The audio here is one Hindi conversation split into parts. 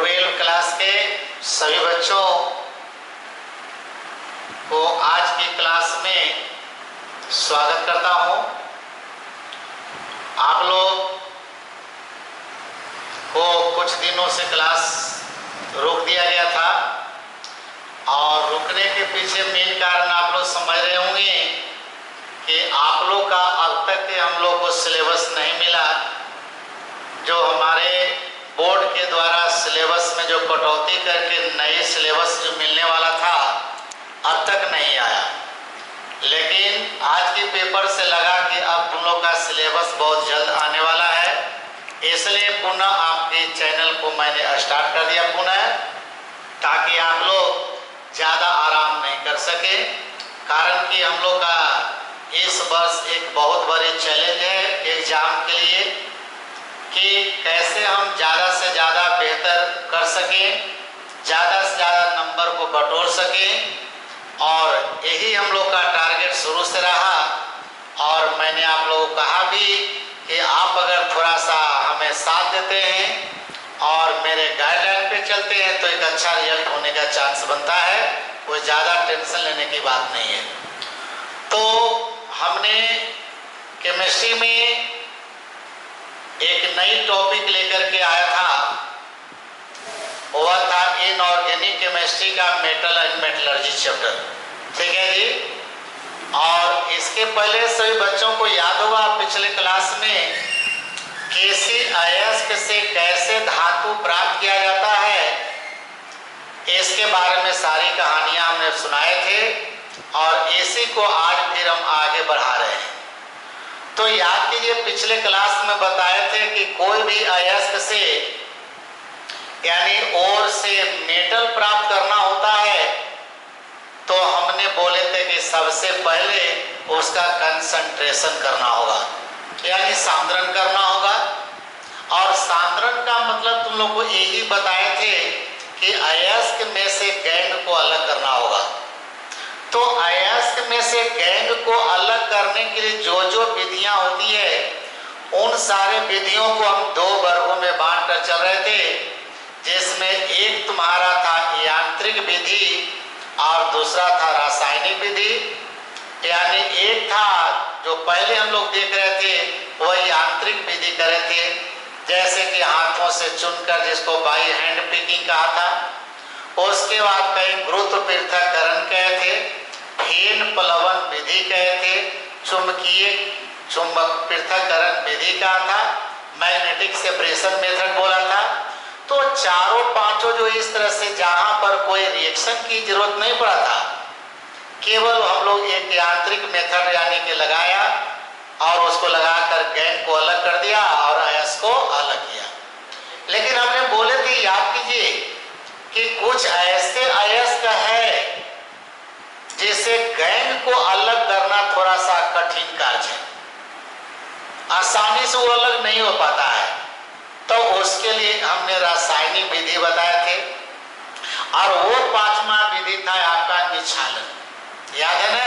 12 क्लास के सभी बच्चों को आज की क्लास में स्वागत करता हूं। आप लोग को कुछ दिनों से क्लास रोक दिया गया था और रुकने के पीछे मेन कारण आप लोग समझ रहे होंगे कि आप लोग का अब तक के हम लोग को सिलेबस नहीं मिला। जो हमारे बोर्ड के द्वारा सिलेबस में जो कटौती करके नए सिलेबस जो मिलने वाला था अब तक नहीं आया, लेकिन आज के पेपर से लगा कि अब तुम लोग का सिलेबस बहुत जल्द आने वाला है, इसलिए पुनः आपके चैनल को मैंने स्टार्ट कर दिया पुनः, ताकि आप लोग ज़्यादा आराम नहीं कर सके। कारण कि हम लोग का इस वर्ष एक बहुत बड़ी चैलेंज है एग्जाम के लिए कि कैसे हम ज़्यादा से ज़्यादा बेहतर कर सकें, ज़्यादा से ज़्यादा नंबर को बटोर सकें, और यही हम लोग का टारगेट शुरू से रहा। और मैंने आप लोगों को कहा भी कि आप अगर थोड़ा सा हमें साथ देते हैं और मेरे गाइडलाइन पे चलते हैं तो एक अच्छा रिजल्ट होने का चांस बनता है, कोई ज़्यादा टेंशन लेने की बात नहीं है। तो हमने केमिस्ट्री में एक नई टॉपिक लेकर के आया था, वह था इनऑर्गेनिक केमिस्ट्री का मेटल एंड मेटलर्जी चैप्टर। ठीक है जी। और इसके पहले सभी बच्चों को याद होगा पिछले क्लास में केसी अयस्क से कैसे धातु प्राप्त किया जाता है, इसके बारे में सारी कहानियां हमने सुनाए थे और इसी को आज फिर हम आगे बढ़ा रहे हैं। तो याद कीजिए पिछले क्लास में बताए थे कि कोई भी अयस्क से यानी ओर से मेटल प्राप्त करना होता है तो हमने बोले थे कि सबसे पहले उसका कंसंट्रेशन करना होगा, यानी सांद्रण करना होगा। और सांद्रण का मतलब तुम लोग को यही बताए थे कि अयस्क में से गैंग को अलग करना होगा। तो अयस्क में से गैंग को अलग करने के लिए जो जो विधियां होती है उन सारे विधियों को हम दो वर्गों में बांट कर चल रहे थे, जिसमें एक तुम्हारा था यांत्रिक विधि और दूसरा था रासायनिक विधि। यानी एक था जो पहले हम लोग देख रहे थे वह यांत्रिक विधि कर रहे थे, जैसे कि हाथों से चुनकर, जिसको बाई हैंड पिकिंग कहा था। उसके बाद कई गुरुत्व पृथक्करण कहे थे, फेन प्लवन विधि कहे थे, चुंबकीय चुंबक पृथक्करण विधि कहा था, मैग्नेटिक सेपरेशन मेथड बोला था। तो चारों पांचों जो इस तरह से जहां पर कोई रिएक्शन की जरूरत नहीं पड़ा था, केवल हम लोग एक यांत्रिक मेथड यानी कि लगाया और उसको लगाकर गैंग को अलग कर दिया और अयस्क को अलग किया। लेकिन हमने बोले थे, याद कीजिए कि कुछ ऐसे अयस्क है जिसे गैंग को अलग करना थोड़ा सा कठिन कार्य है, आसानी से वो अलग नहीं हो पाता है। तो उसके लिए हमने रासायनिक विधि बताए थे और वो पांचवा विधि था आपका निछालन, याद है ना।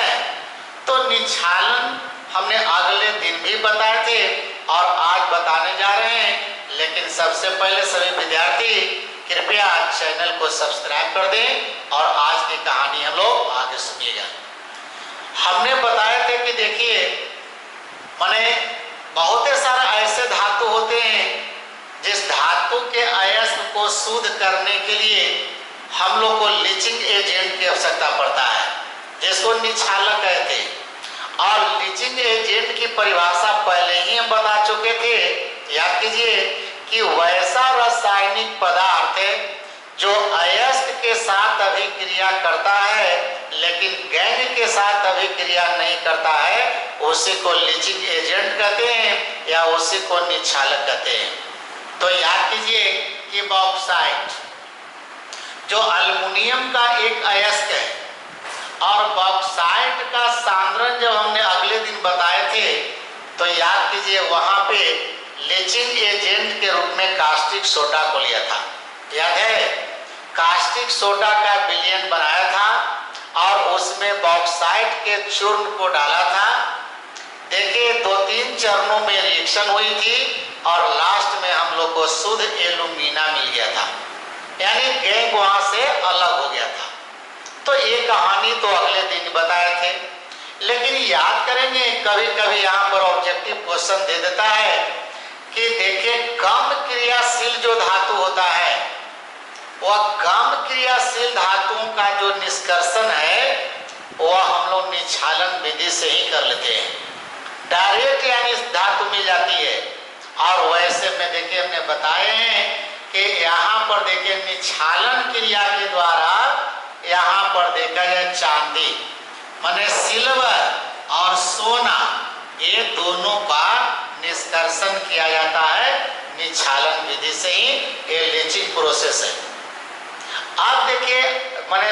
तो निछालन हमने अगले दिन भी बताए थे और आज बताने जा रहे हैं। लेकिन सबसे पहले सभी विद्यार्थी कृपया चैनल को सब्सक्राइब कर दें और आज की कहानी हम लोग आगे सुनिएगा। हमने बताया थे कि देखिए माने बहुत सारे ऐसे धातु होते हैं जिस धातु के अयस्क को शुद्ध करने के लिए हम लोग को लीचिंग एजेंट की आवश्यकता पड़ता है, जिसको निछालक कहते हैं। और लीचिंग एजेंट की परिभाषा पहले ही हम बता चुके थे। याद कीजिए कि वैसा रासायनिक पदार्थ है जो अयस्क के साथ अभिक्रिया करता है लेकिन गैंग के साथ अभिक्रिया नहीं करता है, उसी को लीचिंग एजेंट कहते हैं या उसी को निछालक कहते हैं। तो याद कीजिए कि बॉक्साइट जो अल्युमिनियम का एक अयस्क है और बॉक्साइट का सांद्रण जब हमने अगले दिन बताए थे तो याद कीजिए वहां पे लीचिंग एजेंट के रूप में कास्टिक सोडा को लिया था। याद है, कास्टिक सोडा का विलयन बनाया था और उसमें बॉक्साइट के चूर्ण को डाला था। देखिए 2-3 चरणों में रिएक्शन हुई थी और लास्ट में हम लोग को शुद्ध एल्यूमिना मिल गया था। यानी गैंग वहां से अलग हो गया था। तो ये कहानी तो अगले दिन बताए थे, लेकिन याद करेंगे कभी कभी यहाँ पर ऑब्जेक्टिव क्वेश्चन दे देता है कि देखिए कम क्रियाशील जो धातु होता है वह कम क्रियाशील धातुओं का जो निष्कर्षण है वह हम लोग निक्षालन विधि से ही कर लेते हैं, डायरेक्ट यानी धातु मिल जाती है। और वैसे में देखिए हमने बताए हैं कि यहाँ पर देखिए निक्षालन क्रिया के द्वारा यहाँ पर देखा जाए चांदी माने सिल्वर और सोना ये दोनों का निष्कर्षण किया जाता है निक्षालन विधि से ही, ये लीचिंग प्रोसेस है। अब देखिए माने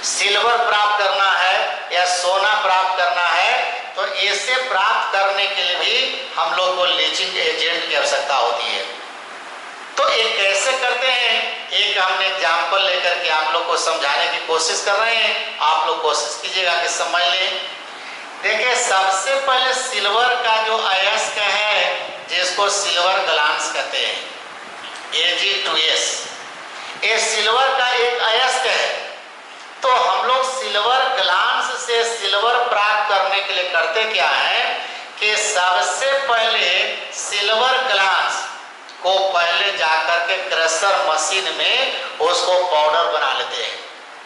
सिल्वर प्राप्त करना है या सोना प्राप्त करना है तो इसे प्राप्त करने के लिए भी हम लोग को लीचिंग एजेंट की आवश्यकता होती है। तो ये कैसे करते हैं, एक हमने एग्जाम्पल लेकर के आप लोग को समझाने की कोशिश कर रहे हैं, आप लोग कोशिश कीजिएगा कि समझ लें। देखिए सबसे पहले सिल्वर का जो अयस्क है जिसको सिल्वर ग्लांस कहते हैं Ag2S, ये सिल्वर का एक अयस्क है। तो हम लोग सिल्वर ग्लांस से सिल्वर प्राप्त करने के लिए करते क्या है कि सबसे पहले सिल्वर ग्लांस को पहले जाकर के क्रशर मशीन में उसको पाउडर बना लेते हैं,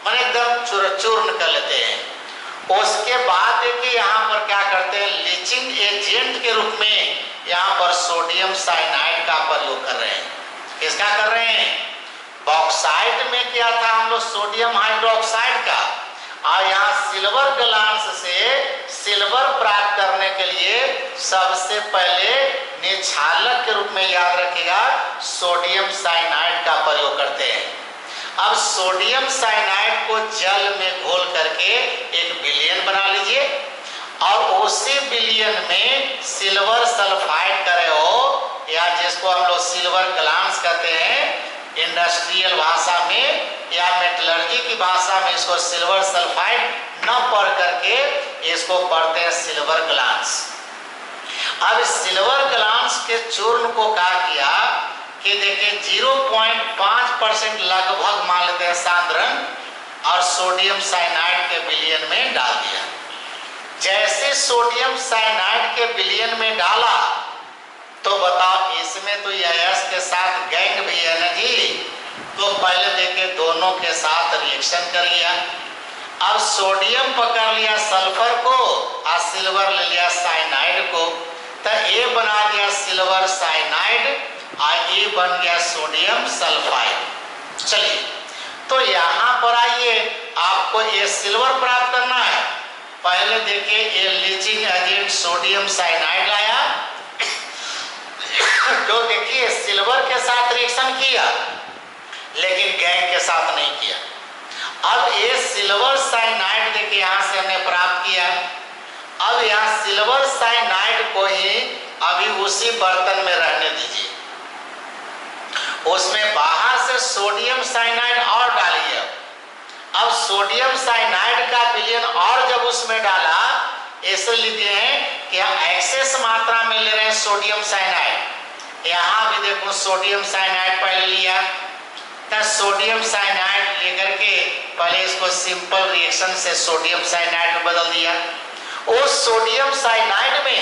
माने एकदम चूर्ण कर लेते हैं। उसके बाद देखिए यहाँ पर क्या करते हैं, लीचिंग एजेंट के रूप में यहाँ पर सोडियम साइनाइड का प्रयोग कर रहे हैं। किसका कर रहे हैं, बॉक्साइट में किया था हम लोग सोडियम हाइड्रोक्साइड का, और यहाँ सिल्वर ग्लांस से सिल्वर प्राप्त करने के लिए सबसे पहले निक्षालक के रूप में याद रखिएगा सोडियम साइनाइड का प्रयोग करते हैं। अब सोडियम साइनाइड को जल में घोल करके एक विलयन बना लीजिए और उसी विलयन में सिल्वर सल्फाइड करे हो या जिसको हम लोग सिल्वर ग्लांस कहते हैं इंडस्ट्रियल भाषा में या मेटलर्जी की भाषा में इसको सिल्वर सल्फाइड न पढ़ करके इसको पढ़ते हैं सिल्वर ग्लांस। अब सिल्वर ग्लांस के चूर्ण को क्या किया कि देखिए 0.5% लगभग मान लेते हैं सांद्रण और सोडियम साइनाइड के विलयन में डाल दिया। जैसे सोडियम साइनाइड के विलयन में डाला तो बताओ इसमें तो यस के साथ गैंग भी है ना जी, तो पहले देखिए दोनों के साथ रिएक्शन कर लिया। अब सोडियम पकड़ लिया सल्फर को और सिल्वर ले लिया साइनाइड को, तो ये बना दिया सिल्वर साइनाइड और ये बन गया सोडियम सल्फाइड। चलिए तो यहाँ पर आइए, आपको ये सिल्वर प्राप्त करना है। पहले देखिए ये लीचिंग एजेंट सोडियम साइनाइड लाया जो देखिए सिल्वर के साथ रिएक्शन किया लेकिन गैंग के साथ नहीं किया। अब ये सिल्वर साइनाइड देखिए यहाँ से हमने प्राप्त किया। अब यहाँ सिल्वर साइनाइड को ही अभी उसी बर्तन में रहने दीजिए, उसमें बाहर से सोडियम साइनाइड और डालिए। अब सोडियम साइनाइड का विलयन और जब उसमें डाला, इसलिए हैं कि हम एक्सेस मात्रा में ले रहे हैं सोडियम साइनाइड। यहाँ भी देखो सोडियम साइनाइड पहले लिया, तो सोडियम साइनाइड लेकर के पहले इसको सिंपल रिएक्शन से सोडियम साइनाइड में बदल दिया। उस सोडियम साइनाइड में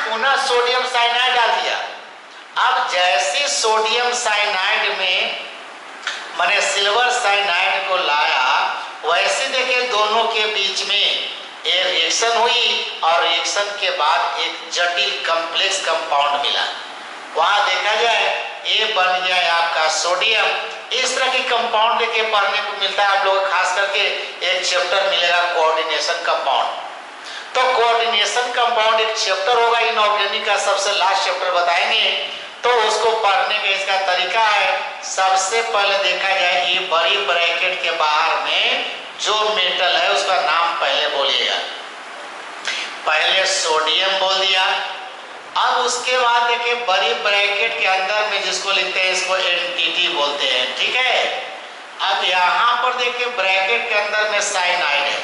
पुनः सोडियम साइनाइड डाल दिया। अब जैसे सोडियम साइनाइड में मैंने सिल्वर साइनाइड को लाया, वैसे देखिए दोनों के बीच में ये रिएक्शन हुई और रिएक्शन के बाद एक जटिल कॉम्प्लेक्स कंपाउंड मिला। वहां देखा जाए ये बन गया आपका सोडियम। इस तरह की कंपाउंड देखिए पढ़ने को मिलता है आप लोग, खास करके एक चैप्टर मिलेगा कोऑर्डिनेशन कंपाउंड। तो कोऑर्डिनेशन कंपाउंड एक चैप्टर होगा इनऑर्गेनिक का, सबसे लास्ट चैप्टर बताएंगे। तो उसको पढ़ने का इसका तरीका है, सबसे पहले देखा जाए ये बड़ी ब्रैकेट के बाहर में जो मेटल है उसका नाम पहले बोलिएगा। पहले सोडियम बोल दिया। अब उसके बाद देखिए बड़ी ब्रैकेट के अंदर में जिसको लिखते हैं इसको एनटीटी बोलते हैं, ठीक है। अब यहाँ पर देखिए ब्रैकेट के अंदर में साइनाइड है,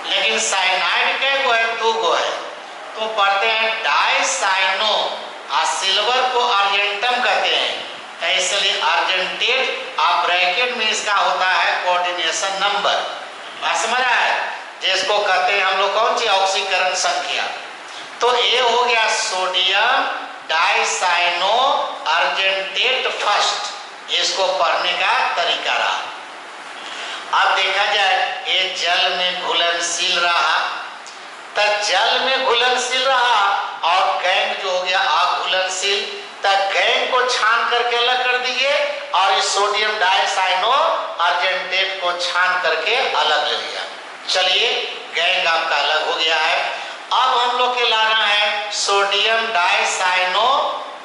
लेकिन साइनाइड कै गो है, 2 गो है। तो पढ़ते हैं डाइसाइनो, और सिल्वर को अर्जेंटम कहते हैं। अर्जेंटेट और ब्रैकेट में इसका होता है कोऑर्डिनेशन नंबर। समझ रहा है, जिसको कहते हैं हम लोग कौन सी ऑक्सीकरण संख्या। तो ये हो गया सोडियम डाइसाइनो अर्जेंटेट फर्स्ट, इसको पढ़ने का तरीका रहा। अब देखा जाए ये जल में घुलनशील रहा, तो जल में घुलनशील रहा और गैंग जो हो गया अघुलनशील, तो गैंग को छान करके अलग कर दिए और इस सोडियम डाइसाइनो अर्जेंटेट को छान करके अलग ले लिया। चलिए गैंग आपका अलग हो गया है। अब हम लोग के लाना है सोडियम डाइसाइनो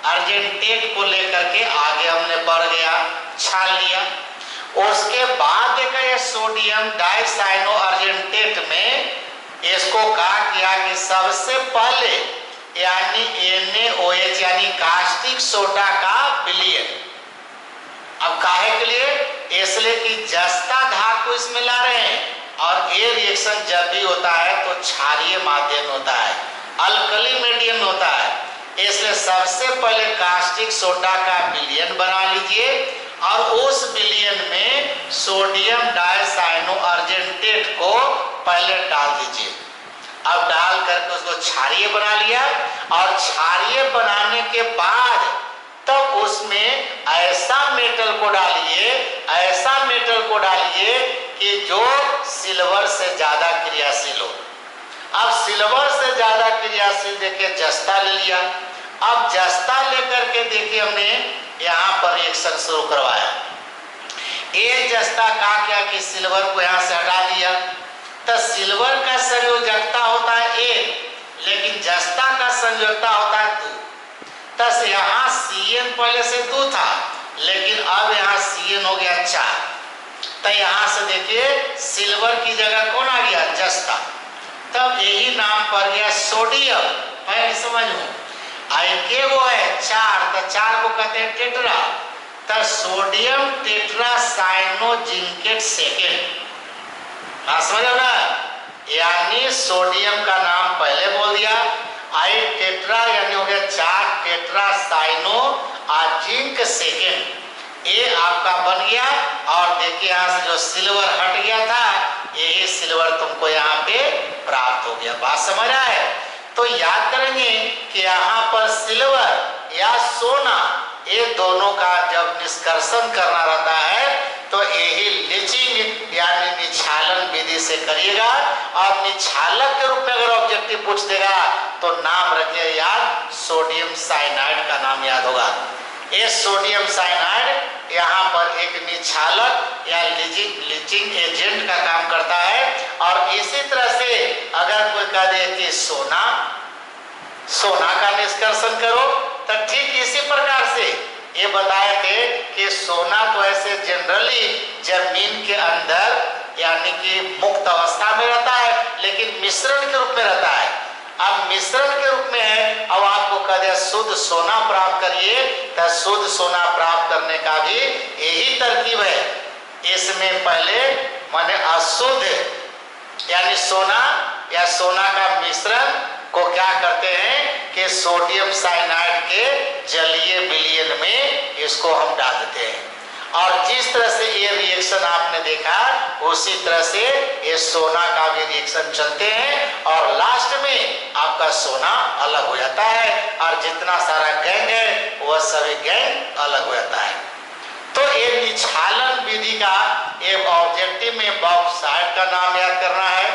अर्जेंटेट को लेकर के आगे हमने बढ़ गया, छान लिया। उसके बाद देखा ये सोडियम डाइसाइनो अर्जेंटेट में इसको कहा गया कि सबसे पहले यानी NaOH यानी कास्टिक सोडा का विलयन। अब काहे के लिए, इसलिए कि जस्ता धातु इसमें ला रहे हैं और ये रिएक्शन जब भी होता है तो क्षारीय माध्यम होता है, अल्कली मीडियम होता है, इसलिए सबसे पहले कास्टिक सोडा का विलयन बना लीजिए और उस विलयन में सोडियम डाइसाइनो अर्जेंटेट को पहले डाल दीजिए। अब डाल करके उसको क्षारीय बना लिया और क्षारीय बनाने के बाद तब उसमें ऐसा मेटल को डालिए, ऐसा मेटल को डालिए कि जो सिल्वर से ज्यादा क्रियाशील हो। अब सिल्वर से ज्यादा क्रियाशील देखिए जस्ता ले लिया। अब जस्ता लेकर के देखिए हमने यहाँ पर रिएक्शन शुरू करवाया। एक जस्ता कहा क्या कि सिल्वर को यहाँ से हटा दिया, तो सिल्वर का संयोजकता होता है एक, लेकिन जस्ता का संयोजकता होता है 2। तो यहाँ Cn पहले से 2 था, लेकिन अब यहाँ Cn हो गया 4। तो यहाँ से देखिए सिल्वर की जगह कौन आ गया, जस्ता। तब यही नाम पड़ गया सोडियम। मैं समझूं के वो है 4, तो 4 को कहते हैं टेट्रा, तो सोडियम टेट्रासाइनोजिंकेट सेकेंड। समझ ना, यानी सोडियम का नाम पहले बोल दिया, आई टेट्रा यानी हो गया 4 टेट्रासाइनो और जिंक सेकेंड, ये आपका बन गया। और देखिए यहाँ से जो सिल्वर हट गया था, यही सिल्वर तुमको यहाँ पे प्राप्त हो गया। बात समझ रहा है, तो याद करेंगे कि यहाँ पर सिल्वर या सोना ये दोनों का जब निष्कर्षण करना रहता है तो यही लीचिंग यानी निछालन विधि से करिएगा। और निछालक के रूप में अगर ऑब्जेक्टिव पूछ देगा तो नाम रखिए याद, सोडियम साइनाइड का नाम याद होगा। ये सोडियम साइनाइड यहाँ पर एक निछालक या लीचिंग एजेंट का काम करता है। और इसी तरह से अगर कोई कह दे कि सोना का निष्कर्षण करो, तो ठीक इसी प्रकार से ये बताए थे कि सोना तो ऐसे जनरली जमीन के अंदर यानी कि मुक्त अवस्था में रहता है, लेकिन मिश्रण के रूप में रहता है। अब मिश्रण के रूप में है, अब आपको कह दिया शुद्ध सोना प्राप्त करिए, तो शुद्ध सोना प्राप्त करने का भी यही तरकीब है। इसमें पहले माने अशुद्ध यानी सोना या सोना का मिश्रण को क्या करते हैं कि सोडियम साइनाइड के जलीय विलयन में इसको हम डाल देते हैं। और जिस तरह से ये रिएक्शन आपने देखा उसी तरह से ये सोना का भी रिएक्शन चलते हैं और लास्ट में आपका सोना अलग हो जाता है और जितना सारा गैंग है वह सभी गैंग अलग हो जाता है। तो ये निछालन विधि का एक ऑब्जेक्टिव में बॉक्साइट का नाम याद करना है,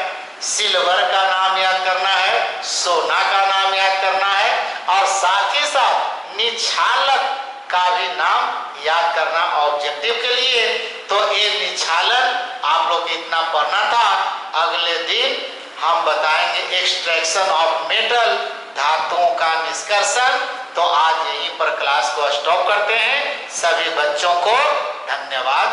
सिल्वर का नाम याद करना है, सोना का नाम याद करना है और साथ ही साथ निछालक का भी नाम याद करना ऑब्जेक्टिव के लिए। तो ये निछालन आप लोग इतना पढ़ना था। अगले दिन हम बताएंगे एक्सट्रैक्शन ऑफ मेटल, धातुओं का निष्कर्षण। तो आज यहीं पर क्लास को स्टॉप करते हैं। सभी बच्चों को धन्यवाद।